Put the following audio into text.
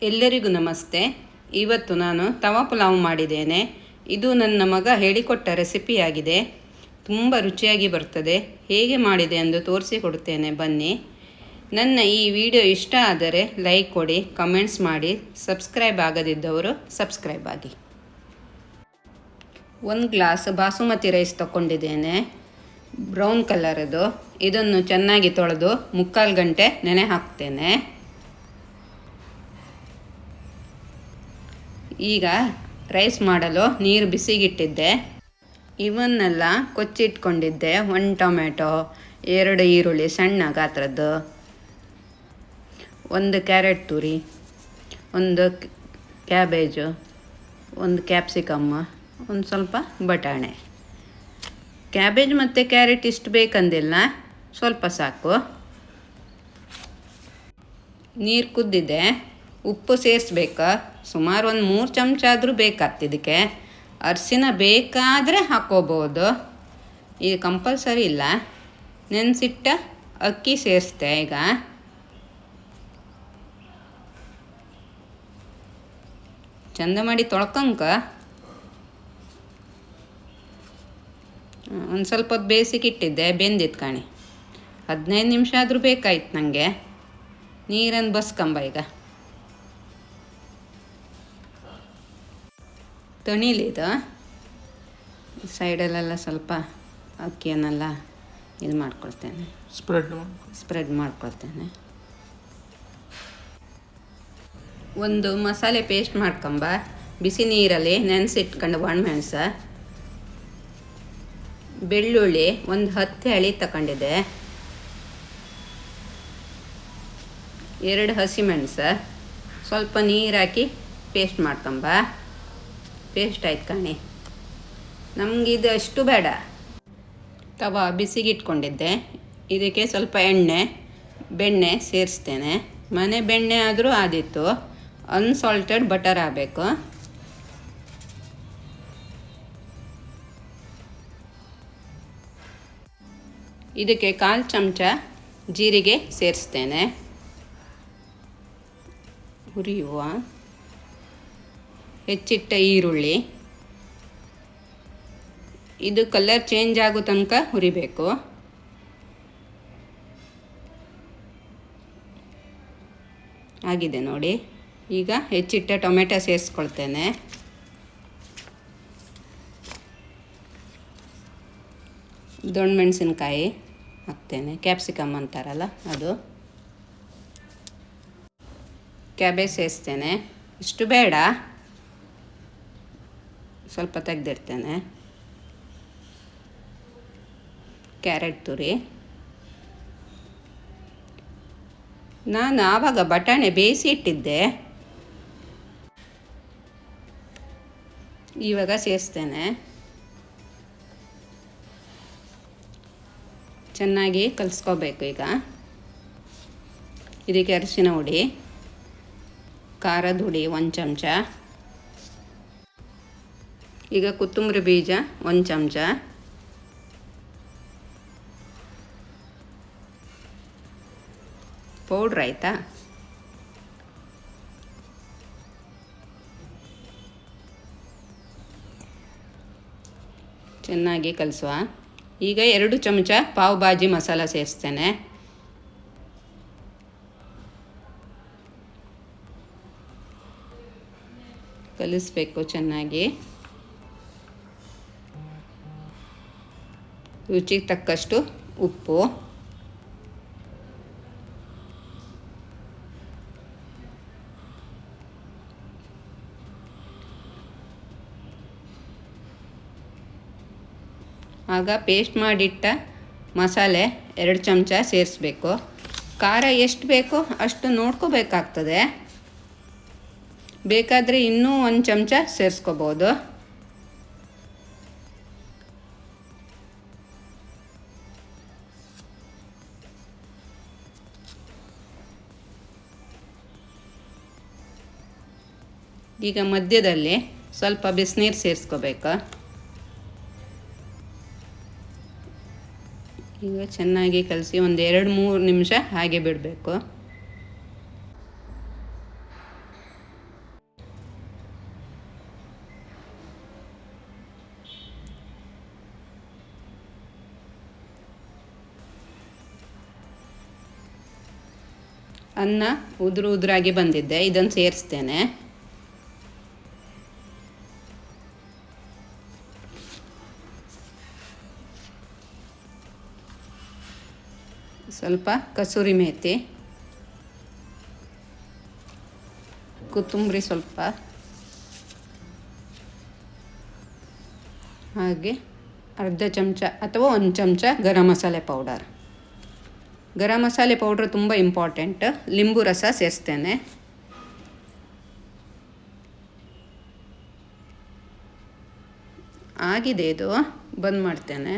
ಎಲ್ಲರಿಗೂ ನಮಸ್ತೆ. ಇವತ್ತು ನಾನು ತವಾ ಪುಲಾವ್ ಮಾಡಿದ್ದೇನೆ. ಇದು ನನ್ನ ಮಗ ಹೇಳಿಕೊಟ್ಟ ರೆಸಿಪಿಯಾಗಿದೆ. ತುಂಬ ರುಚಿಯಾಗಿ ಬರ್ತದೆ. ಹೇಗೆ ಮಾಡಿದೆ ಎಂದು ತೋರಿಸಿಕೊಡುತ್ತೇನೆ, ಬನ್ನಿ. ನನ್ನ ಈ ವಿಡಿಯೋ ಇಷ್ಟ ಆದರೆ ಲೈಕ್ ಕೊಡಿ, ಕಮೆಂಟ್ಸ್ ಮಾಡಿ. ಸಬ್ಸ್ಕ್ರೈಬ್ ಆಗದಿದ್ದವರು ಸಬ್ಸ್ಕ್ರೈಬ್ ಆಗಿ. 1 ಗ್ಲಾಸ್ ಬಾಸುಮತಿ ರೈಸ್ ತಗೊಂಡಿದ್ದೇನೆ, ಬ್ರೌನ್ ಕಲರದು. ಇದನ್ನು ಚೆನ್ನಾಗಿ ತೊಳೆದು 3/4 ಗಂಟೆ ನೆನೆ ಹಾಕ್ತೇನೆ. ಈಗ ರೈಸ್ ಮಾಡಲು ನೀರು ಬಿಸಿಗಿಟ್ಟಿದ್ದೆ. ಇವನ್ನೆಲ್ಲ ಕೊಚ್ಚಿಟ್ಕೊಂಡಿದ್ದೆ. 1 ಟೊಮೆಟೊ, 2 ಈರುಳ್ಳಿ ಸಣ್ಣ ಗಾತ್ರದ್ದು, 1 ಕ್ಯಾರೆಟ್ ತುರಿ, 1 ಕ್ಯಾಬೇಜು, 1 ಕ್ಯಾಪ್ಸಿಕಮ್, ಒಂದು ಸ್ವಲ್ಪ ಬಟಾಣೆ. ಕ್ಯಾಬೇಜ್ ಮತ್ತು ಕ್ಯಾರೆಟ್ ಇಷ್ಟು ಬೇಕಂದಿಲ್ಲ, ಸ್ವಲ್ಪ ಸಾಕು. ನೀರು ಕುದ್ದಿದೆ. ಉಪ್ಪು ಸೇರಿಸ್ಬೇಕಾ, ಸುಮಾರು 3 ಚಮಚ ಆದರೂ ಬೇಕಾಗ್ತದೆ. ಇದಕ್ಕೆ ಅರಿಶಿನ ಬೇಕಾದರೆ ಹಾಕ್ಕೋಬೋದು, ಇದು ಕಂಪಲ್ಸರಿ ಇಲ್ಲ. ನೆನೆಸಿಟ್ಟ ಅಕ್ಕಿ ಸೇರಿಸ್ತೆ. ಈಗ ಚಂದ ಮಾಡಿ ತೊಳ್ಕೊಂಕ ಒಂದು ಸ್ವಲ್ಪ ಹೊತ್ತು ಬೇಯಿಸಿಕ್ಕಿಟ್ಟಿದ್ದೆ, ಬೆಂದಿತ್ತು ಕಾಣಿ. 15 ನಿಮಿಷ ಆದರೂ ಬೇಕಾಯ್ತು ನನಗೆ. ನೀರನ್ನು ಬಸ್ಕೊಂಬ. ಈಗ ತಣಿಲಿದು ಸೈಡಲ್ಲೆಲ್ಲ ಸ್ವಲ್ಪ ಅಕ್ಕಿಯನ್ನೆಲ್ಲ ಇದು ಮಾಡ್ಕೊಳ್ತೇನೆ, ಸ್ಪ್ರೆಡ್ ಮಾಡ್ಕೊಳ್ತೇನೆ. ಒಂದು ಮಸಾಲೆ ಪೇಸ್ಟ್ ಮಾಡ್ಕೊಂಬ. ಬಿಸಿ ನೀರಲ್ಲಿ ನೆನೆಸಿಟ್ಕೊಂಡು ಒಣಮೆಣಸ, ಬೆಳ್ಳುಳ್ಳಿ ಒಂದು 10 ಎಳೆ ತಗೊಂಡಿದ್ದೆ, 2 ಹಸಿಮೆಣಸು, ಸ್ವಲ್ಪ ನೀರು ಹಾಕಿ ಪೇಸ್ಟ್ ಮಾಡ್ಕೊಂಬ. ಪೇಸ್ಟ್ ಆಯ್ತು ಕಾಣಿ. ನಮಗಿದು ಅಷ್ಟು ಬೇಡ. ತವಾ ಬಿಸಿಗಿಟ್ಕೊಂಡಿದ್ದೆ. ಇದಕ್ಕೆ ಸ್ವಲ್ಪ ಬೆಣ್ಣೆ ಸೇರಿಸ್ತೇನೆ. ಮನೆ ಬೆಣ್ಣೆ ಆದರೂ ಆದಿತ್ತು. ಅನ್ಸಾಲ್ಟೆಡ್ ಬಟರ್ ಆಗಬೇಕು. ಇದಕ್ಕೆ 1/4 ಚಮಚ ಜೀರಿಗೆ ಸೇರಿಸ್ತೇನೆ. ಹುರಿಯುವ ಹೆಚ್ಚಿಟ್ಟ ಈರುಳ್ಳಿ. ಇದು ಕಲರ್ ಚೇಂಜ್ ಆಗೋ ತನಕ ಹುರಿಬೇಕು. ಆಗಿದೆ ನೋಡಿ. ಈಗ ಹೆಚ್ಚಿಟ್ಟ ಟೊಮೆಟೊ ಸೇರಿಸ್ಕೊಳ್ತೇನೆ. ದೊಣ್ಣೆ ಮೆಣಸಿನ್ಕಾಯಿ ಹಾಕ್ತೇನೆ, ಕ್ಯಾಪ್ಸಿಕಮ್ ಅಂತಾರಲ್ಲ ಅದು. ಕ್ಯಾಬೇಜ್ ಸೇರಿಸ್ತೇನೆ. ಇಷ್ಟು ಬೇಡ, ಸ್ವಲ್ಪ ತೆಗೆದಿಡ್ತೇನೆ. ಕ್ಯಾರೆಟ್ ತುರಿ. ನಾನು ಆವಾಗ ಬಟಾಣೆ ಬೇಯಿಸಿ ಇಟ್ಟಿದ್ದೆ, ಇವಾಗ ಸೇರಿಸ್ತೇನೆ. ಚೆನ್ನಾಗಿ ಕಲಿಸ್ಕೋಬೇಕು. ಈಗ ಇದಕ್ಕೆ ಅರಿಶಿನ ಹುಡಿ, ಖಾರದ ಹುಡಿ 1 ಚಮಚ, ಈಗ ಕೊತ್ತಂಬರಿ ಬೀಜ 1 ಚಮಚ, ಪೌಡ್ರ್ ಆಯಿತಾ. ಚೆನ್ನಾಗಿ ಕಲಿಸುವ. ಈಗ 2 ಚಮಚ ಪಾವ್ ಭಾಜಿ ಮಸಾಲ ಸೇರಿಸ್ತೇನೆ. ಕಲಿಸ್ಬೇಕು ಚೆನ್ನಾಗಿ. ರುಚಿಗೆ ತಕ್ಕಷ್ಟು ಉಪ್ಪು. ಆಗ ಪೇಸ್ಟ್ ಮಾಡಿಟ್ಟ ಮಸಾಲೆ 2 ಚಮಚ ಸೇರಿಸ್ಬೇಕು. ಖಾರ ಎಷ್ಟು ಬೇಕೋ ಅಷ್ಟು ನೋಡ್ಕೋಬೇಕಾಗ್ತದೆ. ಬೇಕಾದರೆ ಇನ್ನೂ 1 ಚಮಚ ಸೇರಿಸ್ಕೋಬೋದು. ಈಗ ಮಧ್ಯದಲ್ಲಿ ಸ್ವಲ್ಪ ಬಿಸಿನೀರು ಸೇರಿಸ್ಕೋಬೇಕು. ಈಗ ಚೆನ್ನಾಗಿ ಕಲಸಿ ಒಂದು 2-3 ನಿಮಿಷ ಹಾಗೆ ಬಿಡಬೇಕು. ಅನ್ನ ಉದುರಾಗಿ ಬಂದಿದ್ದೆ, ಇದನ್ನು ಸೇರಿಸ್ತೇನೆ. ಸ್ವಲ್ಪ ಕಸೂರಿ ಮೇಥಿ, ಕೊತ್ತಂಬರಿ ಸ್ವಲ್ಪ, ಹಾಗೆ ಅರ್ಧ ಚಮಚ ಅಥವಾ 1 ಚಮಚ ಗರಂ ಮಸಾಲೆ ಪೌಡರ್. ಗರಂ ಮಸಾಲೆ ಪೌಡ್ರ್ ತುಂಬ ಇಂಪಾರ್ಟೆಂಟ್. ಲಿಂಬು ರಸ ಸೇರಿಸ್ತೇನೆ. ಆಗಿದೆ, ಇದು ಬಂದ್ ಮಾಡ್ತೇನೆ.